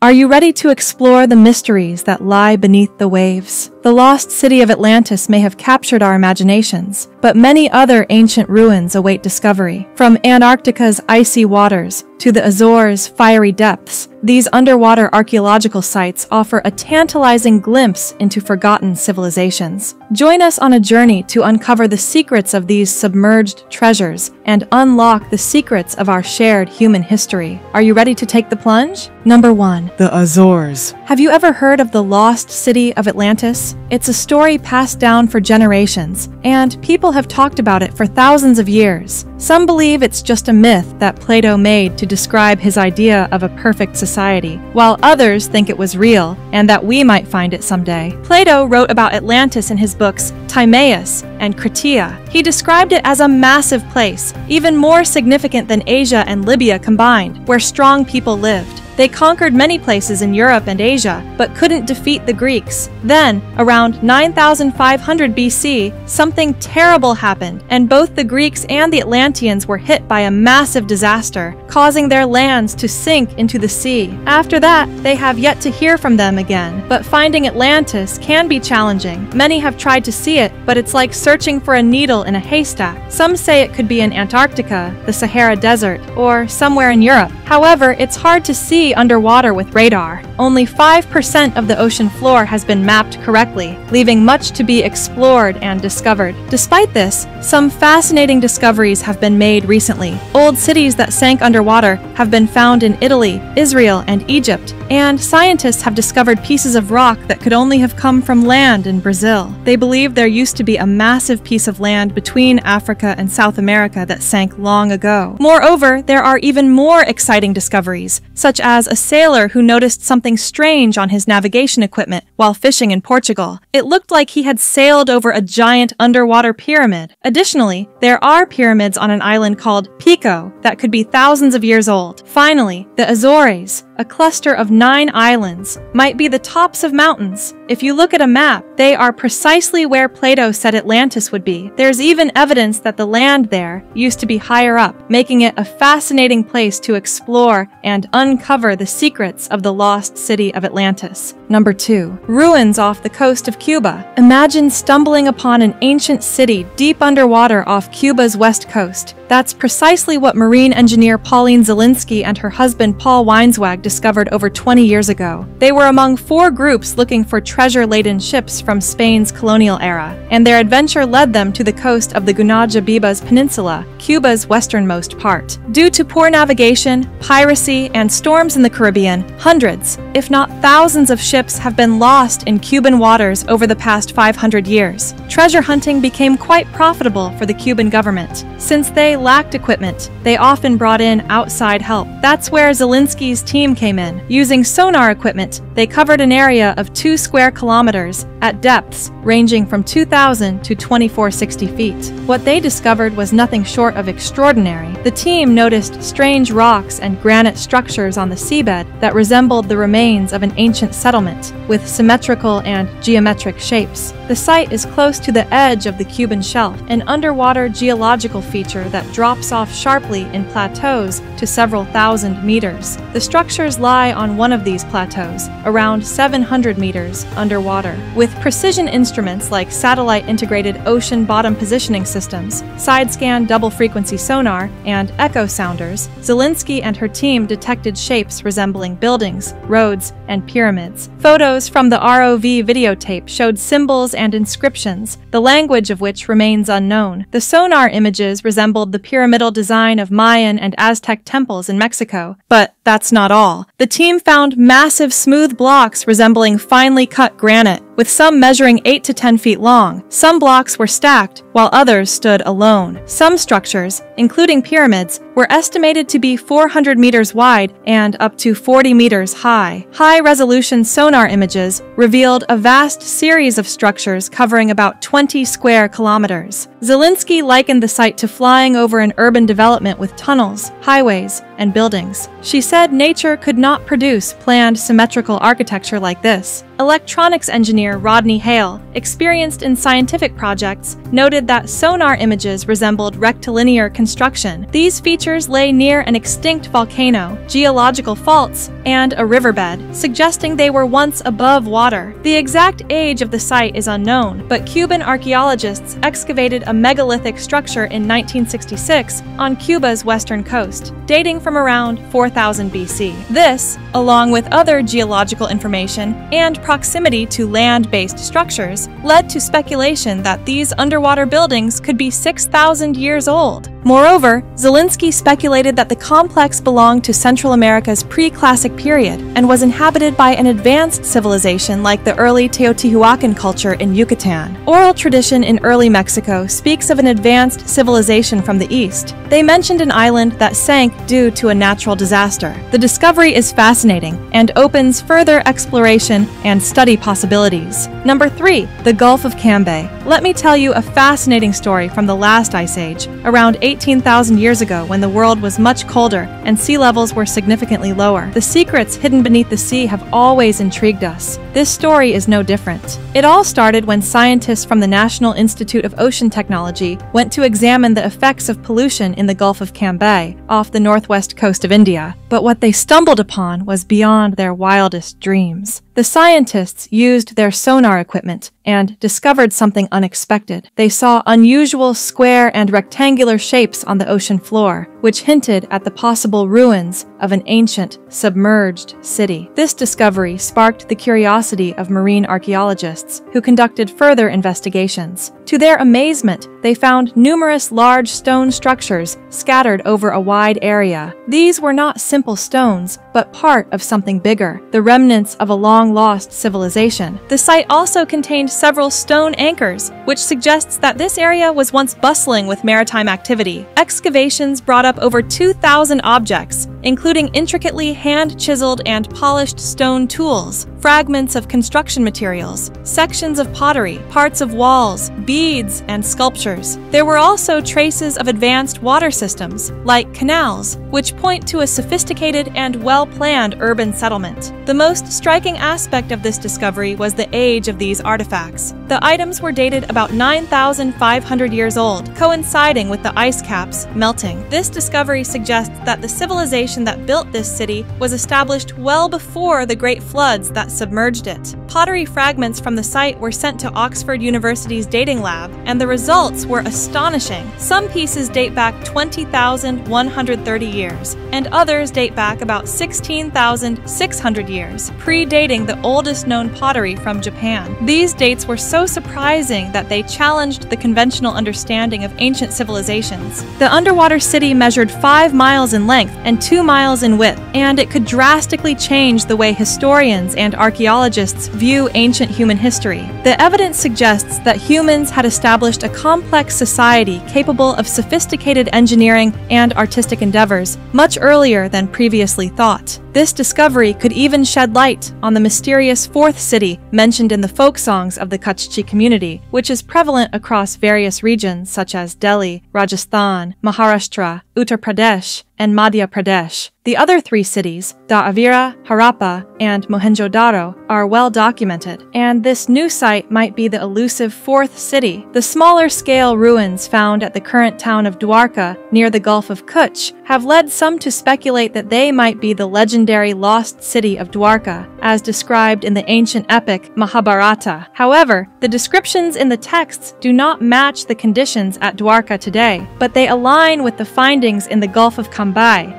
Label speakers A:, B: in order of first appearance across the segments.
A: Are you ready to explore the mysteries that lie beneath the waves? The lost city of Atlantis may have captured our imaginations, but many other ancient ruins await discovery. From Antarctica's icy waters to the Azores' fiery depths, these underwater archaeological sites offer a tantalizing glimpse into forgotten civilizations. Join us on a journey to uncover the secrets of these submerged treasures and unlock the secrets of our shared human history. Are you ready to take the plunge? Number 1.
B: The Azores.
A: Have you ever heard of the lost city of Atlantis? It's a story passed down for generations, and people have talked about it for thousands of years. Some believe it's just a myth that Plato made to describe his idea of a perfect society, while others think it was real and that we might find it someday. Plato wrote about Atlantis in his books Timaeus and Critaea. He described it as a massive place, even more significant than Asia and Libya combined, where strong people lived. They conquered many places in Europe and Asia, but couldn't defeat the Greeks. Then, around 9500 BC, something terrible happened, and both the Greeks and the Atlanteans were hit by a massive disaster, causing their lands to sink into the sea. After that, they have yet to hear from them again. But finding Atlantis can be challenging. Many have tried to see it, but it's like searching for a needle in a haystack. Some say it could be in Antarctica, the Sahara Desert, or somewhere in Europe. However, it's hard to see underwater with radar. Only 5% of the ocean floor has been mapped correctly, leaving much to be explored and discovered. Despite this, some fascinating discoveries have been made recently. Old cities that sank underwater have been found in Italy, Israel, and Egypt, and scientists have discovered pieces of rock that could only have come from land in Brazil. They believe there used to be a massive piece of land between Africa and South America that sank long ago. Moreover, there are even more exciting discoveries, such as a sailor who noticed something strange on his navigation equipment while fishing in Portugal. It looked like he had sailed over a giant underwater pyramid. Additionally, there are pyramids on an island called 𝐵𝐾𝐒 that could be thousands of years old. Finally, the Azores, a cluster of 9 islands, might be the tops of mountains. If you look at a map, they are precisely where Plato said Atlantis would be. There's even evidence that the land there used to be higher up, making it a fascinating place to explore and uncover the secrets of the lost city of Atlantis. Number 2. Ruins off the coast of Cuba. Imagine stumbling upon an ancient city deep underwater off Cuba's west coast. That's precisely what marine engineer Pauline Zelinsky and her husband Paul Weinswag discovered over 20 years ago. They were among 4 groups looking for treasure-laden ships from Spain's colonial era, and their adventure led them to the coast of the Guanajabibas Peninsula, Cuba's westernmost part. Due to poor navigation, piracy, and storms in the Caribbean, hundreds, if not thousands of ships have been lost in Cuban waters over the past 500 years. Treasure hunting became quite profitable for the Cuban government. Since they lacked equipment, they often brought in outside help. That's where Zelinsky's team came in. Using sonar equipment, they covered an area of 2 square kilometers at depths ranging from 2,000 to 2,460 feet. What they discovered was nothing short of extraordinary. The team noticed strange rocks and granite structures on the seabed that resembled the remains of an ancient settlement, with symmetrical and geometric shapes. The site is close to the edge of the Cuban shelf, an underwater geological feature that drops off sharply in plateaus to several thousand meters. The structures lie on one of these plateaus, around 700 meters underwater. With precision instruments like satellite-integrated ocean bottom positioning systems, side-scan double-frequency sonar, and echo sounders, Zelinsky and her team detected shapes resembling buildings, roads, and pyramids. Photos from the ROV videotape showed symbols and inscriptions, the language of which remains unknown. The sonar images resembled the pyramidal design of Mayan and Aztec temples in Mexico. But that's not all. The team found massive smooth blocks resembling finely cut granite, with some measuring 8 to 10 feet long. Some blocks were stacked, while others stood alone. Some structures, including pyramids, were estimated to be 400 meters wide and up to 40 meters high. High-resolution sonar images revealed a vast series of structures covering about 20 square kilometers. Zelinsky likened the site to flying over an urban development with tunnels, highways, and buildings. She said nature could not produce planned symmetrical architecture like this. Electronics engineer engineer Rodney Hale, experienced in scientific projects, noted that sonar images resembled rectilinear construction. These features lay near an extinct volcano, geological faults, and a riverbed, suggesting they were once above water. The exact age of the site is unknown, but Cuban archaeologists excavated a megalithic structure in 1966 on Cuba's western coast, dating from around 4000 BC. This, along with other geological information and proximity to land-based structures, led to speculation that these underwater buildings could be 6,000 years old. Moreover, Zielinski speculated that the complex belonged to Central America's pre-classic period and was inhabited by an advanced civilization like the early Teotihuacan culture in Yucatan. Oral tradition in early Mexico speaks of an advanced civilization from the east. They mentioned an island that sank due to a natural disaster. The discovery is fascinating and opens further exploration and study possibilities. Number 3. The Gulf of 𝐶𝐏𝐄. Let me tell you a fascinating story from the last ice age, around 18,000 years ago when the world was much colder and sea levels were significantly lower. The secrets hidden beneath the sea have always intrigued us. This story is no different. It all started when scientists from the National Institute of Ocean Technology went to examine the effects of pollution in the Gulf of 𝐶𝐏𝐄 off the northwest coast of India. But what they stumbled upon was beyond their wildest dreams. The scientists used their sonar equipment and discovered something unexpected. They saw unusual square and rectangular shapes on the ocean floor, which hinted at the possible ruins of an ancient, submerged city. This discovery sparked the curiosity of marine archaeologists, who conducted further investigations. To their amazement, they found numerous large stone structures scattered over a wide area. These were not simple stones, but part of something bigger, the remnants of a long-lost civilization. The site also contained several stone anchors, which suggests that this area was once bustling with maritime activity. Excavations brought up over 2,000 objects, including intricately hand-chiseled and polished stone tools, fragments of construction materials, sections of pottery, parts of walls, beads, and sculptures. There were also traces of advanced water systems, like canals, which point to a sophisticated and well-planned urban settlement. The most striking aspect of this discovery was the age of these artifacts. The items were dated about 9,500 years old, coinciding with the ice caps melting. This discovery suggests that the civilization that built this city was established well before the great floods that submerged it. Pottery fragments from the site were sent to Oxford University's dating lab, and the results were astonishing. Some pieces date back 20,130 years, and others date back about 16,600 years, predating the oldest known pottery from Japan. These dates were so surprising that they challenged the conventional understanding of ancient civilizations. The underwater city measured 5 miles in length and 2 miles in width, and it could drastically change the way historians and archaeologists view ancient human history. The evidence suggests that humans had established a complex society capable of sophisticated engineering and artistic endeavors much earlier than previously thought. This discovery could even shed light on the mysterious fourth city mentioned in the folk songs of the 𝐘𝐒 community, which is prevalent across various regions such as Delhi, Rajasthan, Maharashtra, Uttar Pradesh, and Madhya Pradesh. The other 3 cities, Dharavira, Harappa, and Mohenjo-daro, are well documented, and this new site might be the elusive 4th city. The smaller-scale ruins found at the current town of Dwarka near the Gulf of 𝐾𝐒 have led some to speculate that they might be the legendary lost city of Dwarka, as described in the ancient epic Mahabharata. However, the descriptions in the texts do not match the conditions at Dwarka today, but they align with the findings in the Gulf of 𝐶𝐏𝐃,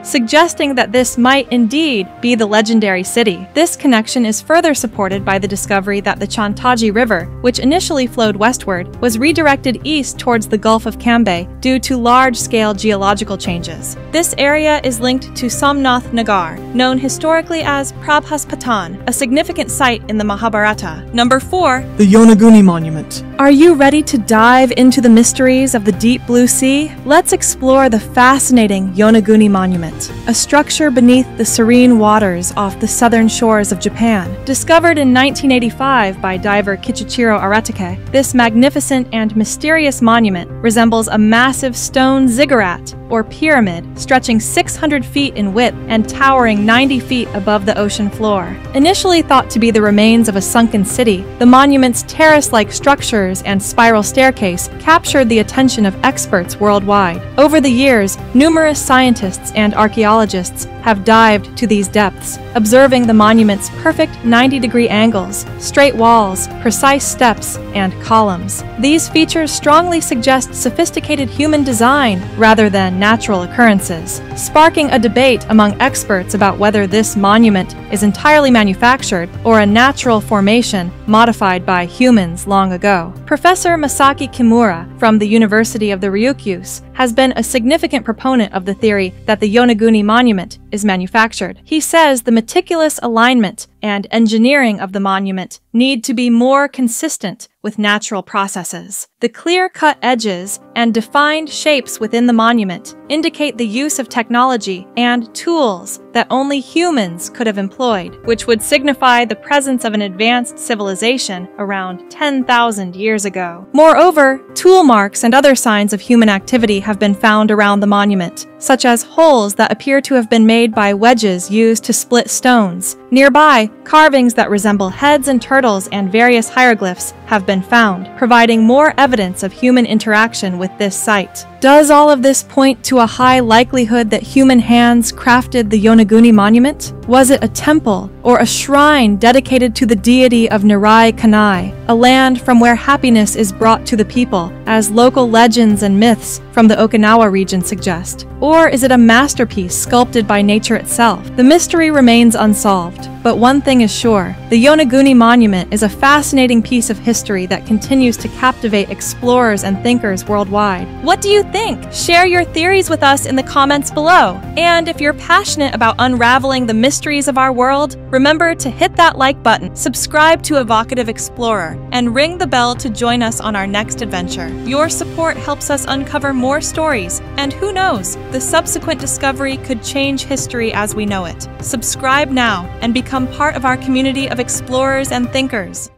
A: suggesting that this might indeed be the legendary city. This connection is further supported by the discovery that the Chantaji River, which initially flowed westward, was redirected east towards the Gulf of 𝐶𝐏𝐃 due to large-scale geological changes. This area is linked to Somnath Nagar, known historically as Prabhaspatan, a significant site in the Mahabharata. Number 4.
B: The Yonaguni Monument.
A: Are you ready to dive into the mysteries of the deep blue sea? Let's explore the fascinating Yonaguni Monument, a structure beneath the serene waters off the southern shores of Japan. Discovered in 1985 by diver Kichichiro Aratake, this magnificent and mysterious monument resembles a massive stone ziggurat or pyramid, stretching 600 feet in width and towering 90 feet above the ocean floor. Initially thought to be the remains of a sunken city, the monument's terrace-like structures and spiral staircase captured the attention of experts worldwide. Over the years, numerous scientists and archaeologists have dived to these depths, observing the monument's perfect 90-degree angles, straight walls, precise steps, and columns. These features strongly suggest sophisticated human design rather than natural occurrences, sparking a debate among experts about whether this monument is entirely manufactured or a natural formation modified by humans long ago. Professor Masaaki Kimura from the University of the Ryukyus has been a significant proponent of the theory that the Yonaguni monument is manufactured. He says the meticulous alignment and engineering of the monument need to be more consistent with natural processes. The clear-cut edges and defined shapes within the monument indicate the use of technology and tools that only humans could have employed, which would signify the presence of an advanced civilization around 10,000 years ago. Moreover, tool marks and other signs of human activity have been found around the monument, such as holes that appear to have been made by wedges used to split stones. Nearby, carvings that resemble heads and turtles and various hieroglyphs have been found, providing more evidence of human interaction with this site. Does all of this point to a high likelihood that human hands crafted the Yonaguni monument? Was it a temple or a shrine dedicated to the deity of Nirai Kanai, a land from where happiness is brought to the people, as local legends and myths from the Okinawa region suggest? Or is it a masterpiece sculpted by nature itself? The mystery remains unsolved, but one thing is sure: the Yonaguni monument is a fascinating piece of history that continues to captivate explorers and thinkers worldwide. What do you think? Share your theories with us in the comments below. And if you're passionate about unraveling the mysteries of our world, remember to hit that like button, subscribe to Evocative Explorer, and ring the bell to join us on our next adventure. Your support helps us uncover more stories, and who knows, the subsequent discovery could change history as we know it. Subscribe now and become part of our community of explorers and thinkers.